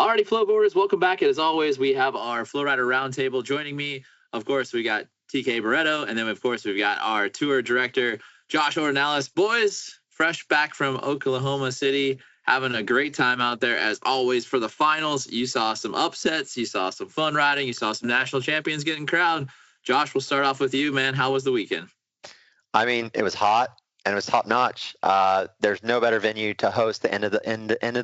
Alrighty, flowboarders, welcome back. As always, we have our FlowRider Roundtable. Joining me, of course, we got TK Barreto, and then, of course, we've got our tour director, Josh Ordonales. Boys, fresh back from Oklahoma City, having a great time out there, as always, for the finals. You saw some upsets, you saw some fun riding, you saw some national champions getting crowned. Josh, we'll start off with you, man. How was the weekend? I mean, it was hot and it was top notch. There's no better venue to host the end of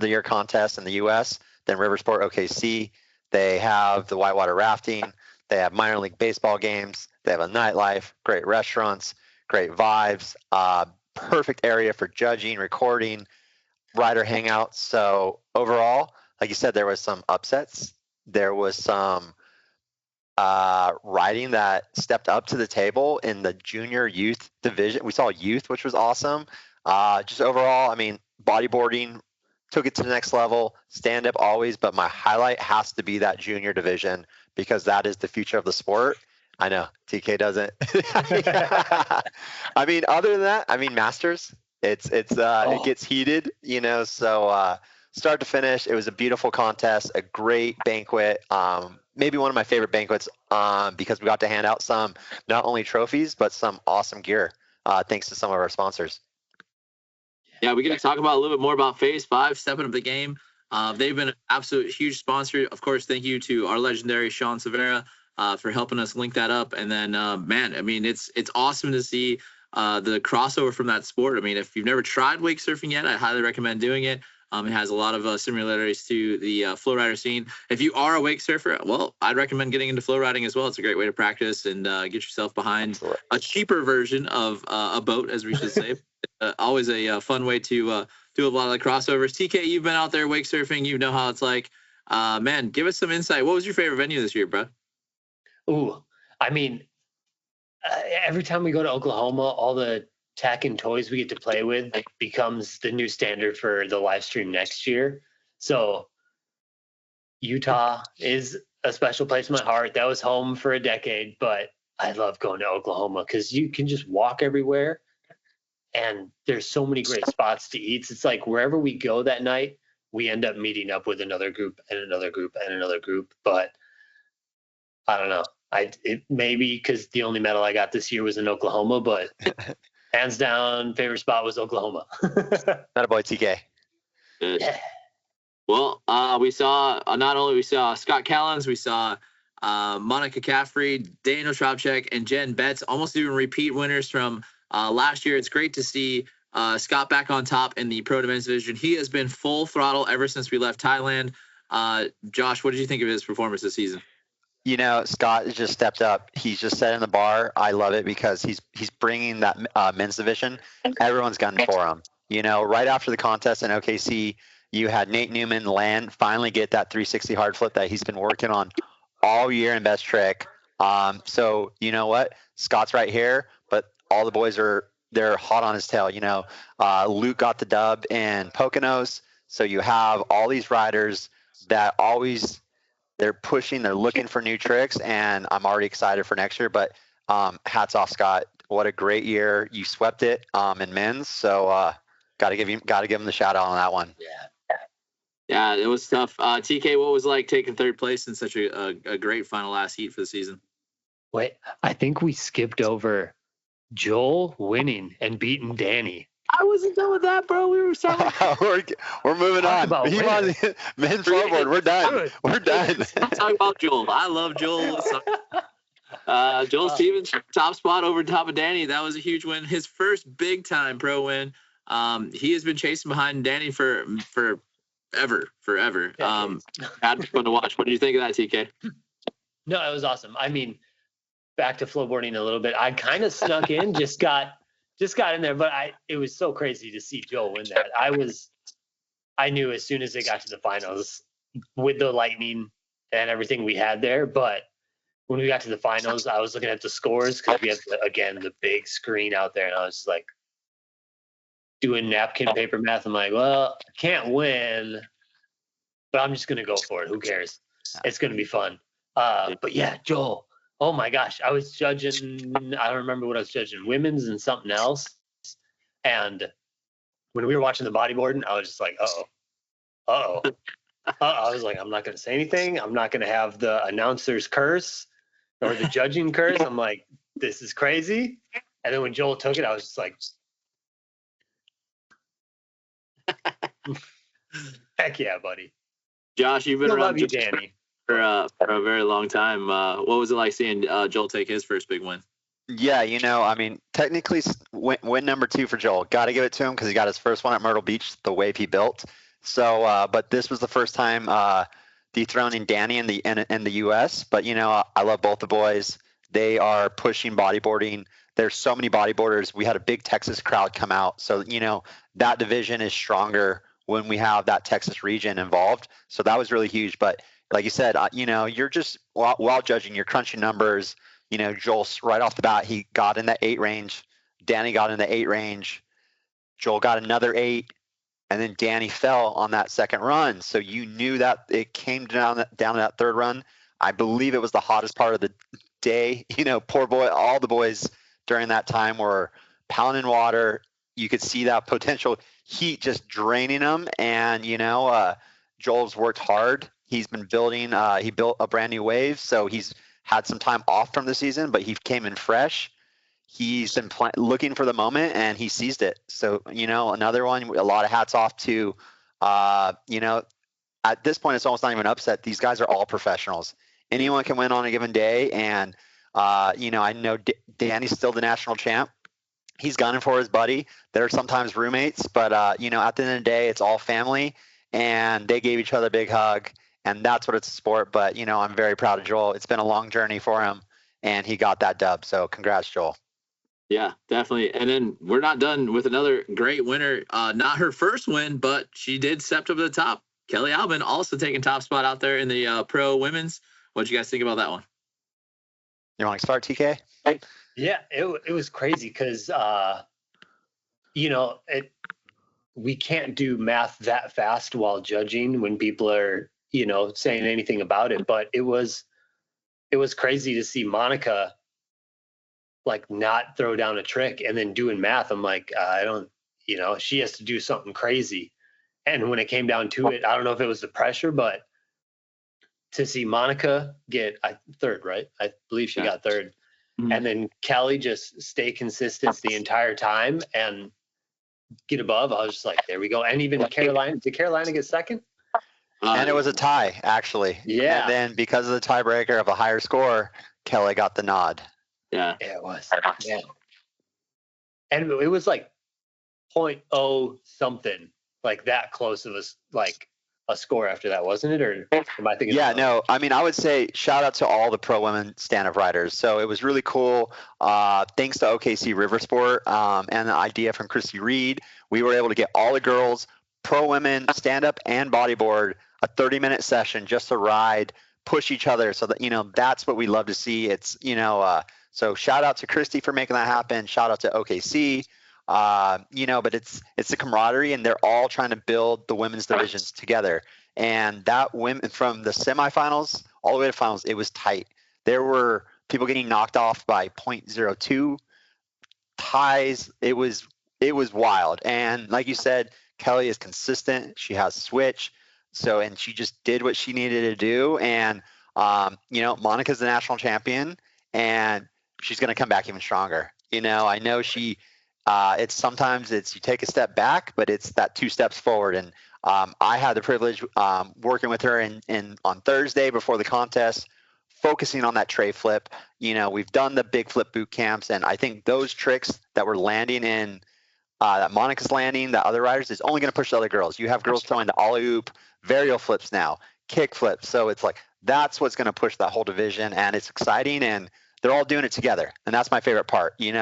the year contest in the U.S. than Riversport OKC. They have the whitewater rafting. They have minor league baseball games. They have a nightlife, great restaurants, great vibes, perfect area for judging, recording, rider hangouts. So overall, like you said, there was some upsets. There was some riding that stepped up to the table in the junior youth division. We saw youth, which was awesome. Just overall, I mean, bodyboarding took it to the next level. Stand up always, but my highlight has to be that junior division because that is the future of the sport. I know TK doesn't. I mean, other than that, I mean, Masters. It gets heated, you know. So start to finish, it was a beautiful contest, a great banquet. Maybe one of my favorite banquets because we got to hand out some not only trophies but some awesome gear thanks to some of our sponsors. Yeah, we're going to talk about a little bit more about Phase 5, stepping up the game. They've been an absolute huge sponsor. Of course, thank you to our legendary Sean Severa for helping us link that up. And then, man, I mean, it's awesome to see the crossover from that sport. I mean, if you've never tried wake surfing yet, I highly recommend doing it. It has a lot of similarities to the FlowRider scene. If you are a wake surfer, well, I'd recommend getting into flow riding as well. It's a great way to practice and get yourself behind a cheaper version of a boat, as we should say. Always a fun way to do a lot of the crossovers. TK, you've been out there wake surfing. You know how it's like. Man, give us some insight. What was your favorite venue this year, bro? Ooh, I mean, every time we go to Oklahoma, all the tech and toys we get to play with becomes the new standard for the live stream next year. So Utah is a special place in my heart. That was home for a decade, but I love going to Oklahoma because you can just walk everywhere and there's so many great spots to eat. It's like wherever we go that night, we end up meeting up with another group and another group and another group. But I don't know. It maybe because the only medal I got this year was in Oklahoma, but hands down, favorite spot was Oklahoma. Not a boy, TK. Yeah. Well, we saw not only Scott Callens, we saw Monica Caffrey, Daniel Schwabchek, and Jen Betts, almost even repeat winners from last year. It's great to see Scott back on top in the pro men's division. He has been full throttle ever since we left Thailand. Josh, what did you think of his performance this season? You know, Scott has just stepped up. He's just setting the bar. I love it because he's bringing that men's division. Everyone's gunning for him. You know, right after the contest in OKC, you had Nate Newman finally get that 360 hard flip that he's been working on all year in best trick. So you know what? Scott's right here, but all the boys they're hot on his tail. You know, Luke got the dub in Poconos. So you have all these riders that always they're pushing, they're looking for new tricks, and I'm already excited for next year. But hats off, Scott. What a great year. You swept it in men's. So gotta give him the shout out on that one. Yeah, it was tough. TK, what was it like taking third place in such a great final last heat for the season? Wait, I think we skipped over Joel winning and beating Danny. I wasn't done with that, bro. We were starting. we're moving on. He won men's flowboard. We're done. We're done. Talk about Joel. I love Joel. Joel Stevens, top spot over top of Danny. That was a huge win. His first big time pro win. He has been chasing behind Danny for forever. Had been fun to watch. What did you think of that, TK? No, it was awesome. I mean, back to flowboarding a little bit. I kind of snuck in, just got in there, but it was so crazy to see Joel win that. I knew as soon as they got to the finals with the lightning and everything we had there, but when we got to the finals, I was looking at the scores because we have the big screen out there, and I was like doing napkin paper math. I'm like, well, I can't win, but I'm just gonna go for it. Who cares? It's gonna be fun. But yeah, Joel. Oh my gosh, I was judging, I don't remember what I was judging, women's and something else. And when we were watching the bodyboarding, I was just like, uh-oh. I was like, I'm not going to say anything. I'm not going to have the announcer's curse or the judging curse. I'm like, this is crazy. And then when Joel took it, I was just like, heck yeah, buddy. Josh, you've been Still around love you, Danny. for a very long time. What was it like seeing Joel take his first big win? Yeah, I mean, technically, win number 2 for Joel. Got to give it to him because he got his first one at Myrtle Beach, the wave he built. So, but this was the first time dethroning Danny in the U.S. But I love both the boys. They are pushing bodyboarding. There's so many bodyboarders. We had a big Texas crowd come out, so that division is stronger when we have that Texas region involved. So that was really huge. But like you said, you're just while judging, you're crunching numbers. Joel right off the bat, he got in the 8 range. Danny got in the 8 range. Joel got another 8, and then Danny fell on that second run. So you knew that it came down to that third run. I believe it was the hottest part of the day. Poor boy, all the boys during that time were pounding water. You could see that potential heat just draining them. And Joel's worked hard. He's been building. He built a brand new wave, so he's had some time off from the season, but he came in fresh. He's been looking for the moment, and he seized it. So, another one, a lot of hats off to, at this point, it's almost not even upset. These guys are all professionals. Anyone can win on a given day. And, I know Danny's still the national champ. He's gunning for his buddy. They're sometimes roommates, but, at the end of the day, it's all family, and they gave each other a big hug. And that's what it's a sport. But, I'm very proud of Joel. It's been a long journey for him, and he got that dub. So congrats, Joel. Yeah, definitely. And then we're not done with another great winner. Not her first win, but she did step up to the top. Kelly Albin also taking top spot out there in the pro women's. What'd you guys think about that one? You want to start, TK? Yeah, it was crazy because, we can't do math that fast while judging when people are saying anything about it, but it was crazy to see Monica like not throw down a trick and then doing math. I'm like, I don't, she has to do something crazy. And when it came down to it, I don't know if it was the pressure, but to see Monica get third, right? I believe she got third. Mm-hmm. And then Kelly just stay consistent the entire time and get above. I was just like, there we go. And even Carolina, did Carolina get second? And it was a tie, actually. Yeah. And then because of the tiebreaker of a higher score, Kelly got the nod. Yeah, it was. Yeah. And it was like 0.0 something, like that close of a score after that, wasn't it? Or am I thinking? Yeah, no. I mean, I would say shout out to all the pro women stand-up riders. So it was really cool. Thanks to OKC Riversport and the idea from Christy Reed, we were able to get all the girls, pro women, stand-up and bodyboard, a 30-minute session just to ride, push each other. So that that's what we love to see. It's so shout out to Christy for making that happen. Shout out to OKC. But it's the camaraderie, and they're all trying to build the women's divisions together. And that women from the semifinals all the way to finals, it was tight. There were people getting knocked off by 0.02 ties. It was wild. And like you said, Kelly is consistent. She has switch. So, and she just did what she needed to do. And, Monica's the national champion, and she's going to come back even stronger. I know she, sometimes you take a step back, but it's that 2 steps forward. And I had the privilege working with her on Thursday before the contest, focusing on that tray flip. We've done the big flip boot camps, and I think those tricks that we're landing in, that Monica's landing, the other riders, is only going to push the other girls. You have girls throwing the ollie oop, varial flips now, kick flips. So it's like that's what's going to push that whole division, and it's exciting, and they're all doing it together. And that's my favorite part. There's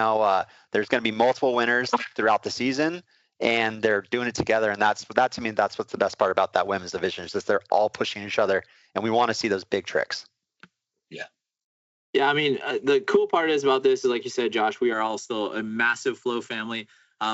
going to be multiple winners throughout the season, and they're doing it together. And that to me, that's what's the best part about that women's division, is that they're all pushing each other, and we want to see those big tricks. Yeah. Yeah. I mean, the cool part is about this is, like you said, Josh, we are all still a massive flow family.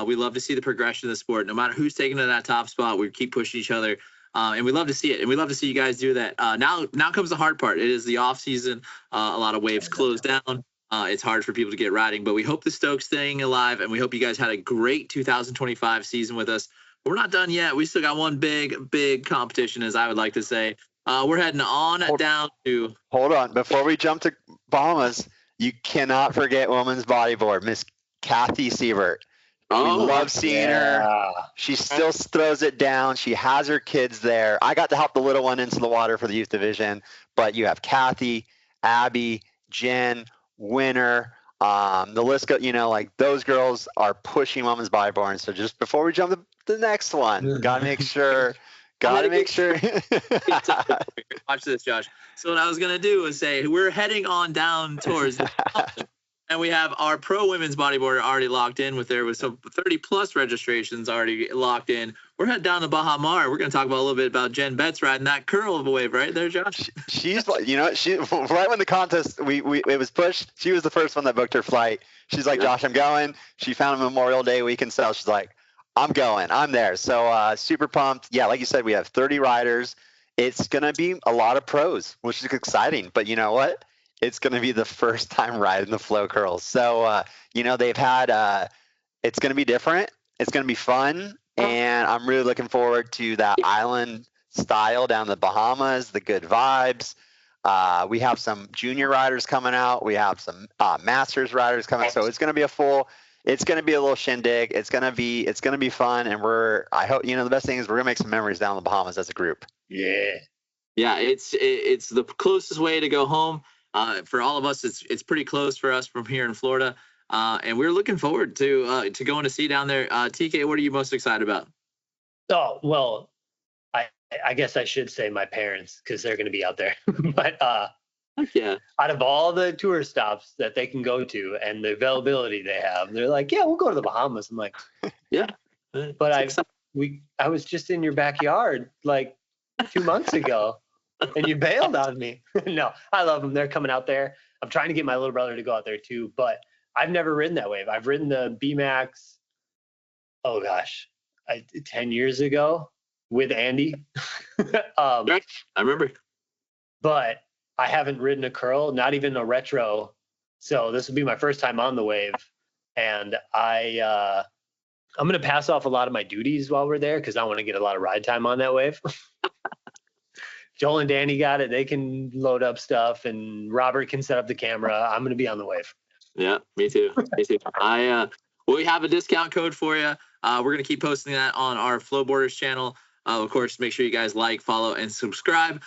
We love to see the progression of the sport. No matter who's taking to that top spot, we keep pushing each other. And we love to see it. And we love to see you guys do that. Now comes the hard part. It is the off season. A lot of waves close down. It's hard for people to get riding, but we hope the Stoke's staying alive, and we hope you guys had a great 2025 season with us. we're not done yet. We still got one big competition, as I would like to say. We're heading on down to. Hold on, before we jump to Bahamas, you cannot forget women's bodyboard, Miss Kathy Siebert. We love seeing her. She still throws it down. She has her kids there. I got to help the little one into the water for the youth division, but you have Kathy, Abby, Jen, Winner. The list goes, like those girls are pushing women's bodyboard. So just before we jump to the next one, gotta make sure. Watch this, Josh. So what I was gonna do is say we're heading on down towards and we have our pro women's bodyboarder already locked in with some 30 plus registrations already locked in. We're heading down to Baja Mar. We're gonna talk about a little bit about Jen Betts riding that curl of a wave right there, Josh. She's like, she right when the contest it was pushed, she was the first one that booked her flight. She's like, Josh, I'm going. She found a Memorial Day weekend sale. She's like, I'm going. I'm there. So super pumped. Yeah, like you said, we have 30 riders. It's going to be a lot of pros, which is exciting. But you know what? It's going to be the first time riding the flow curls. So, they've had it's going to be different. It's going to be fun. And I'm really looking forward to that island style down the Bahamas, the good vibes. We have some junior riders coming out. We have some masters riders coming. So it's going to be it's going to be a little shindig. It's going to be fun. And I hope, the best thing is we're going to make some memories down in the Bahamas as a group. Yeah. Yeah. It's the closest way to go home. For all of us, it's pretty close for us from here in Florida. And we're looking forward to going to see down there. TK, what are you most excited about? Oh, well, I guess I should say my parents, because they're going to be out there. But yeah, out of all the tour stops that they can go to and the availability they have, they're like, yeah, we'll go to the Bahamas. I'm like, yeah. But I was just in your backyard like 2 months ago, and you bailed on me. No, I love them. They're coming out there. I'm trying to get my little brother to go out there too, but I've never ridden that wave. I've ridden the B-Max, 10 years ago with Andy. I remember. But I haven't ridden a curl, not even a retro. So this will be my first time on the wave. And I'm going to pass off a lot of my duties while we're there because I want to get a lot of ride time on that wave. Joel and Danny got it. They can load up stuff, and Robert can set up the camera. I'm going to be on the wave. Yeah, me too. We have a discount code for you. We're going to keep posting that on our Flowboarders channel. Of course, make sure you guys like, follow, and subscribe.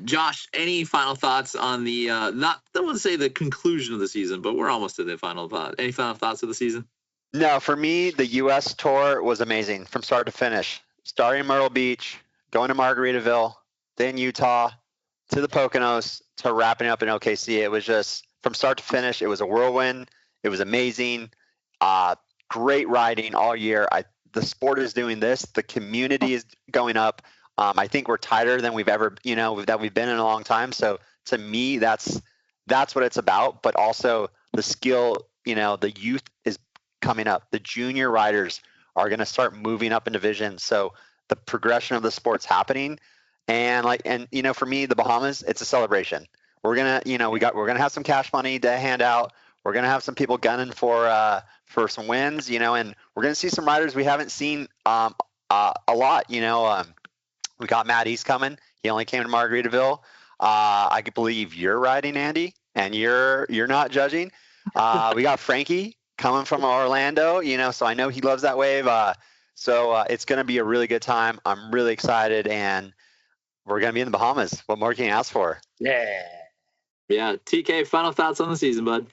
Josh, any final thoughts on the I don't want to say the conclusion of the season, but we're almost to the final thought. Any final thoughts of the season? No, for me, the U.S. tour was amazing from start to finish. Starting in Myrtle Beach, going to Margaritaville, then Utah, to the Poconos, to wrapping up in OKC. It was just from start to finish. It was a whirlwind. It was amazing. Great riding all year. The sport is doing this. The community is going up. I think we're tighter than we've ever, that we've been in a long time. So to me, that's what it's about. But also the skill, the youth is coming up. The junior riders are going to start moving up in division. So the progression of the sport's happening. And for me, the Bahamas, it's a celebration. We're gonna, we're gonna have some cash money to hand out. We're gonna have some people gunning for some wins, and we're gonna see some riders we haven't seen a lot. We got Matt East coming. He only came to Margaritaville. I believe you're riding, Andy, and you're not judging. We got Frankie coming from Orlando. So I know he loves that wave. So it's gonna be a really good time. I'm really excited, and we're gonna be in the Bahamas. What more can you ask for? Yeah. Yeah. TK, final thoughts on the season, bud?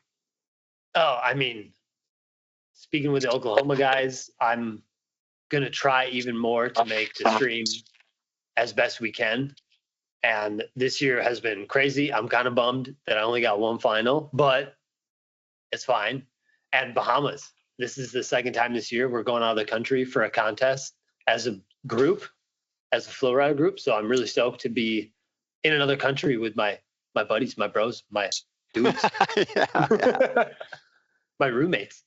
Oh, I mean, speaking with the Oklahoma guys, I'm going to try even more to make the stream as best we can. And this year has been crazy. I'm kind of bummed that I only got one final, but it's fine. And Bahamas, this is the second time this year we're going out of the country for a contest as a group, as a FlowRider group. So I'm really stoked to be in another country with my buddies, my bros, my dudes, my roommates.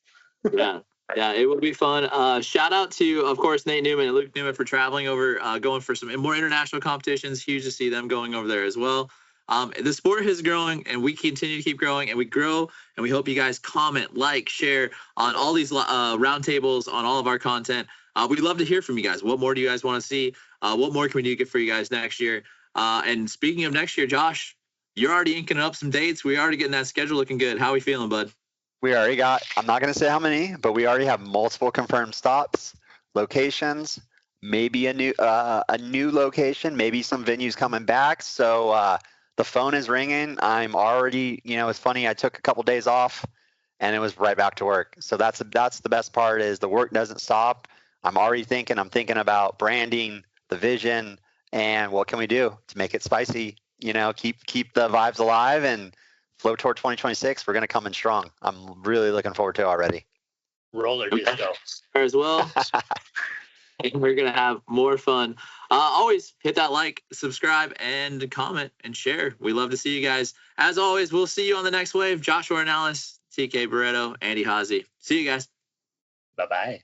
Yeah, it will be fun. Shout out to, of course, Nate Newman and Luke Newman for traveling over, going for some more international competitions. Huge to see them going over there as well. The sport is growing, and we continue to keep growing, and we grow, and we hope you guys comment, like, share on all these roundtables, on all of our content. we'd love to hear from you guys. What more do you guys want to see? What more can we do for you guys next year? And speaking of next year, Josh, you're already inking up some dates. We're already getting that schedule looking good. How are we feeling, bud? We already got, I'm not going to say how many, but we already have multiple confirmed stops, locations, maybe a new location, maybe some venues coming back. So the phone is ringing. I'm already, it's funny. I took a couple days off and it was right back to work. So that's the best part, is the work doesn't stop. I'm thinking about branding, the vision, and what can we do to make it spicy, keep the vibes alive, and Flow Tour 2026, we're going to come in strong. I'm really looking forward to it already. Roller disco. As well. And we're going to have more fun. Always hit that like, subscribe, and comment and share. We love to see you guys. As always, we'll see you on the next wave. Joshua Ornelas, TK Barreto, Andy Haase. See you guys. Bye-bye.